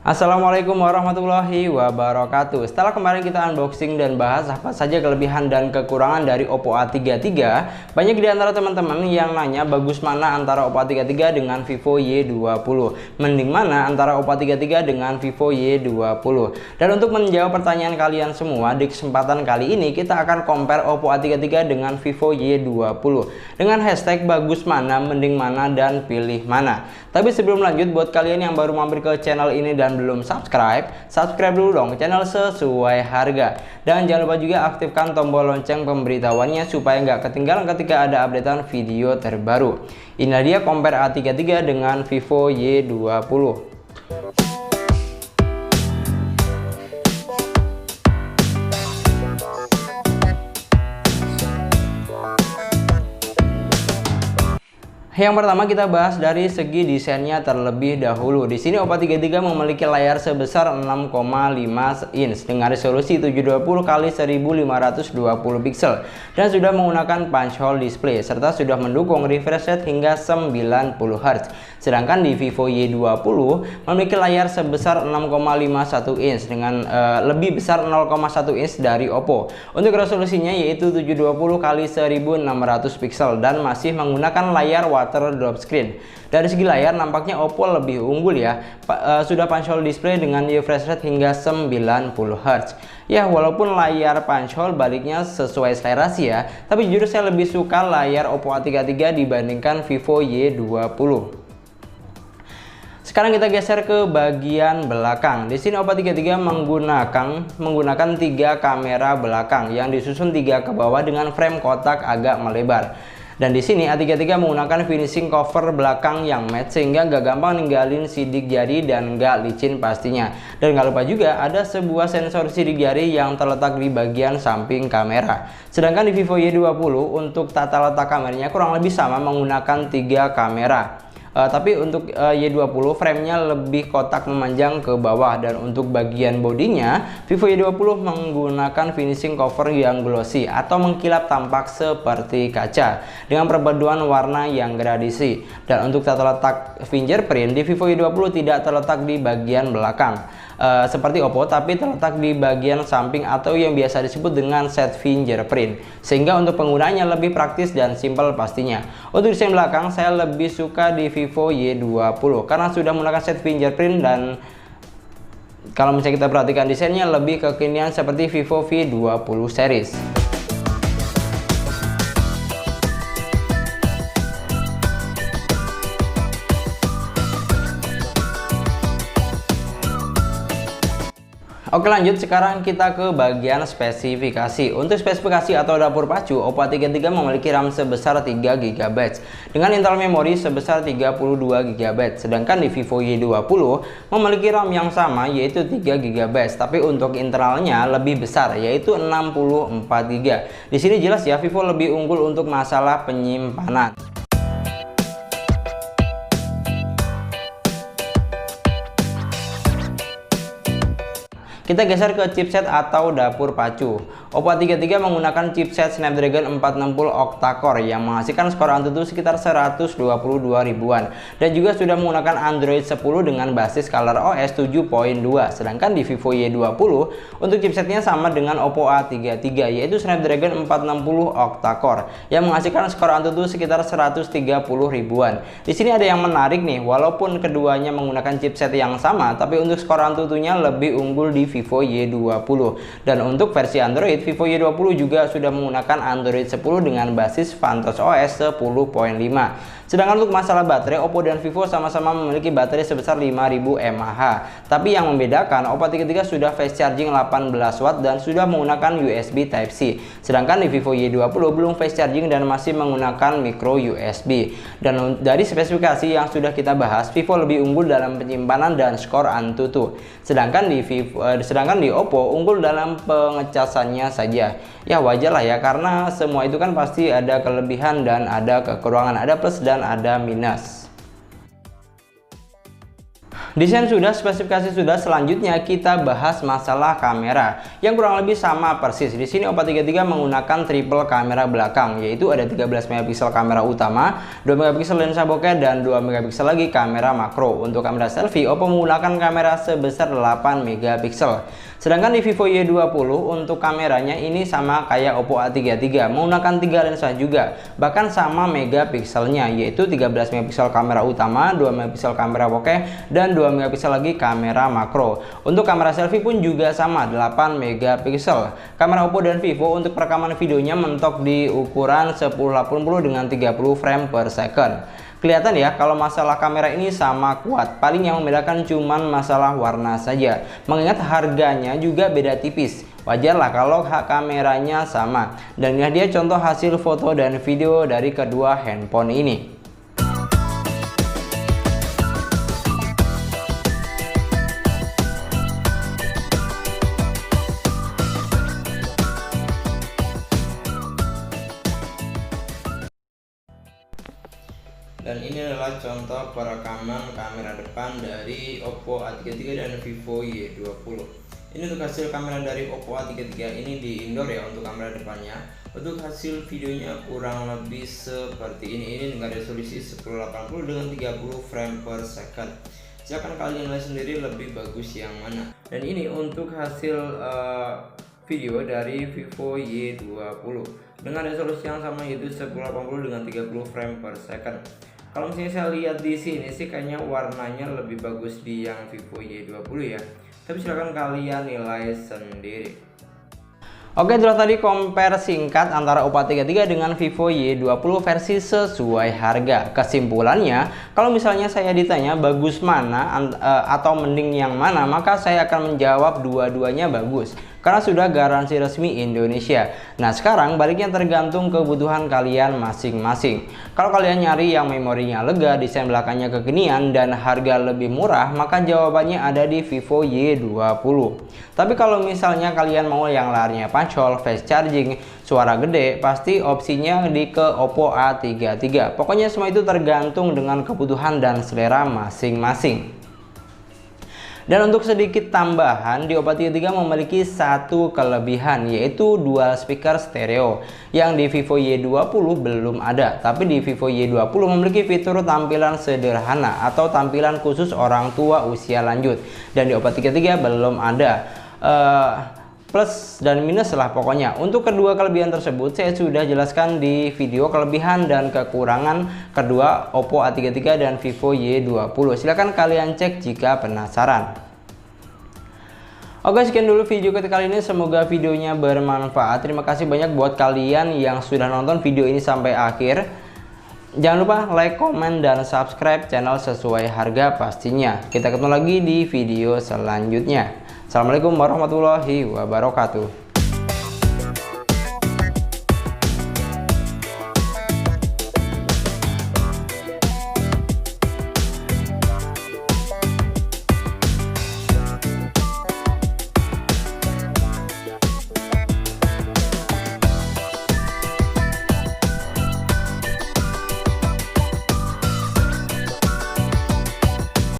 Assalamualaikum warahmatullahi wabarakatuh. Setelah kemarin kita unboxing dan bahas apa saja kelebihan dan kekurangan dari Oppo A33, banyak di antara teman-teman yang nanya bagus mana antara Oppo A33 dengan Vivo Y20, mending mana antara Oppo A33 dengan Vivo Y20. Dan untuk menjawab pertanyaan kalian semua, di kesempatan kali ini kita akan compare Oppo A33 dengan Vivo Y20 dengan hashtag bagus mana, mending mana, dan pilih mana. Tapi sebelum lanjut, buat kalian yang baru mampir ke channel ini dan belum subscribe dulu dong channel sesuai harga. Dan jangan lupa juga aktifkan tombol lonceng pemberitahuannya supaya nggak ketinggalan ketika ada updatean video terbaru. Inilah dia compare A33 dengan Vivo Y20. Yang pertama kita bahas dari segi desainnya terlebih dahulu. Di sini Oppo A33 memiliki layar sebesar 6,5 inch dengan resolusi 720 x 1520 pixel dan sudah menggunakan punch hole display serta sudah mendukung refresh rate hingga 90 Hz. Sedangkan di Vivo Y20 memiliki layar sebesar 6,51 inch dengan lebih besar 0,1 inch dari Oppo. Untuk resolusinya yaitu 720 x 1600 pixel dan masih menggunakan layar water drop screen. Dari segi layar nampaknya Oppo lebih unggul ya. Sudah punch hole display dengan refresh rate hingga 90 Hz. Ya, walaupun layar punch hole baliknya sesuai selera sih ya, tapi jujur saya lebih suka layar Oppo A33 dibandingkan Vivo Y20. Sekarang kita geser ke bagian belakang. Di sini Oppo A33 menggunakan 3 kamera belakang yang disusun 3 ke bawah dengan frame kotak agak melebar. Dan di sini A33 menggunakan finishing cover belakang yang matte sehingga nggak gampang ninggalin sidik jari dan nggak licin pastinya. Dan nggak lupa juga ada sebuah sensor sidik jari yang terletak di bagian samping kamera. Sedangkan di Vivo Y20 untuk tata letak kameranya kurang lebih sama menggunakan 3 kamera. Tapi untuk Y20 framenya lebih kotak memanjang ke bawah, dan untuk bagian bodinya Vivo Y20 menggunakan finishing cover yang glossy atau mengkilap tampak seperti kaca dengan perpaduan warna yang gradasi. Dan untuk tata letak fingerprint di Vivo Y20 tidak terletak di bagian belakang seperti Oppo, tapi terletak di bagian samping atau yang biasa disebut dengan set fingerprint, sehingga untuk penggunaannya lebih praktis dan simpel pastinya. Untuk desain belakang saya lebih suka di Vivo Y20 karena sudah menggunakan set fingerprint, dan kalau misalnya kita perhatikan desainnya lebih kekinian seperti Vivo V20 series. Oke, lanjut sekarang kita ke bagian spesifikasi. Untuk spesifikasi atau dapur pacu, Oppo A33 memiliki RAM sebesar 3 GB dengan internal memori sebesar 32 GB. Sedangkan di Vivo Y20 memiliki RAM yang sama yaitu 3 GB, tapi untuk internalnya lebih besar yaitu 64 GB. Di sini jelas ya Vivo lebih unggul untuk masalah penyimpanan. Kita geser ke chipset atau dapur pacu. Oppo A33 menggunakan chipset Snapdragon 460 octa-core yang menghasilkan skor Antutu sekitar 122 ribuan dan juga sudah menggunakan Android 10 dengan basis ColorOS 7.2. Sedangkan di Vivo Y20 untuk chipsetnya sama dengan Oppo A33 yaitu Snapdragon 460 octa-core yang menghasilkan skor Antutu sekitar 130 ribuan. Di sini ada yang menarik nih, walaupun keduanya menggunakan chipset yang sama, tapi untuk skor Antutunya lebih unggul di Vivo Y20. Dan untuk versi Android, Vivo Y20 juga sudah menggunakan Android 10 dengan basis Vantos OS 10.5. Sedangkan untuk masalah baterai, Oppo dan Vivo sama-sama memiliki baterai sebesar 5000 mAh. Tapi yang membedakan, Oppo A33 sudah fast charging 18 watt dan sudah menggunakan USB Type-C. Sedangkan di Vivo Y20 belum fast charging dan masih menggunakan micro USB. Dan dari spesifikasi yang sudah kita bahas, Vivo lebih unggul dalam penyimpanan dan skor Antutu. Sedangkan di Oppo unggul dalam pengecasannya saja. Ya wajar lah ya, karena semua itu kan pasti ada kelebihan dan ada kekurangan, ada plus dan ada minus. Desain sudah, spesifikasi sudah, selanjutnya kita bahas masalah kamera yang kurang lebih sama persis. Di sini Oppo A33 menggunakan triple kamera belakang, yaitu ada 13 megapiksel kamera utama, 2 megapiksel lensa bokeh, dan 2 megapiksel lagi kamera makro. Untuk kamera selfie, Oppo menggunakan kamera sebesar 8 megapiksel. Sedangkan di Vivo Y20 untuk kameranya ini sama kayak Oppo A33, menggunakan 3 lensa juga, bahkan sama megapikselnya, yaitu 13 megapiksel kamera utama, 2 megapiksel kamera bokeh, dan 2 megapiksel lagi kamera makro. Untuk kamera selfie pun juga sama, 8 megapiksel. Kamera Oppo dan Vivo untuk perekaman videonya mentok di ukuran 1080 dengan 30 frame per second. Kelihatan ya kalau masalah kamera ini sama kuat, paling yang membedakan cuman masalah warna saja. Mengingat harganya juga beda tipis, wajarlah kalau kameranya sama. Dan ini dia contoh hasil foto dan video dari kedua handphone ini. Dan ini adalah contoh perekaman kamera depan dari Oppo A33 dan Vivo Y20. Ini untuk hasil kamera dari Oppo A33 ini di indoor ya untuk kamera depannya. Untuk hasil videonya kurang lebih seperti ini. Ini dengan resolusi 1080 dengan 30 frame per second. Silahkan kalian nilai sendiri lebih bagus yang mana. Dan ini untuk hasil video dari Vivo Y20 dengan resolusi yang sama, yaitu 1080 dengan 30 frame per second. Kalau misalnya saya lihat di sini sih kayaknya warnanya lebih bagus di yang Vivo Y20 ya. Tapi silahkan kalian nilai sendiri. Oke, itulah tadi compare singkat antara Oppo A33 dengan Vivo Y20 versi sesuai harga. Kesimpulannya, kalau misalnya saya ditanya bagus mana atau mending yang mana, maka saya akan menjawab dua-duanya bagus, karena sudah garansi resmi Indonesia. Nah, sekarang baliknya tergantung kebutuhan kalian masing-masing. Kalau kalian nyari yang memorinya lega, desain belakangnya kekinian, dan harga lebih murah, maka jawabannya ada di Vivo Y20. Tapi kalau misalnya kalian mau yang layarnya pancol, fast charging, suara gede, pasti opsinya di ke Oppo A33. Pokoknya semua itu tergantung dengan kebutuhan dan selera masing-masing. Dan untuk sedikit tambahan, di Oppo A33 memiliki satu kelebihan, yaitu dual speaker stereo yang di Vivo Y20 belum ada. Tapi di Vivo Y20 memiliki fitur tampilan sederhana atau tampilan khusus orang tua usia lanjut, dan di Oppo A33 belum ada. Plus dan minus lah pokoknya. Untuk kedua kelebihan tersebut saya sudah jelaskan di video kelebihan dan kekurangan kedua Oppo A33 dan Vivo Y20. Silahkan kalian cek jika penasaran. Oke, sekian dulu video kita kali ini, semoga videonya bermanfaat. Terima kasih banyak buat kalian yang sudah nonton video ini sampai akhir. Jangan lupa like, komen, dan subscribe channel sesuai harga pastinya. Kita ketemu lagi di video selanjutnya. Assalamualaikum warahmatullahi wabarakatuh.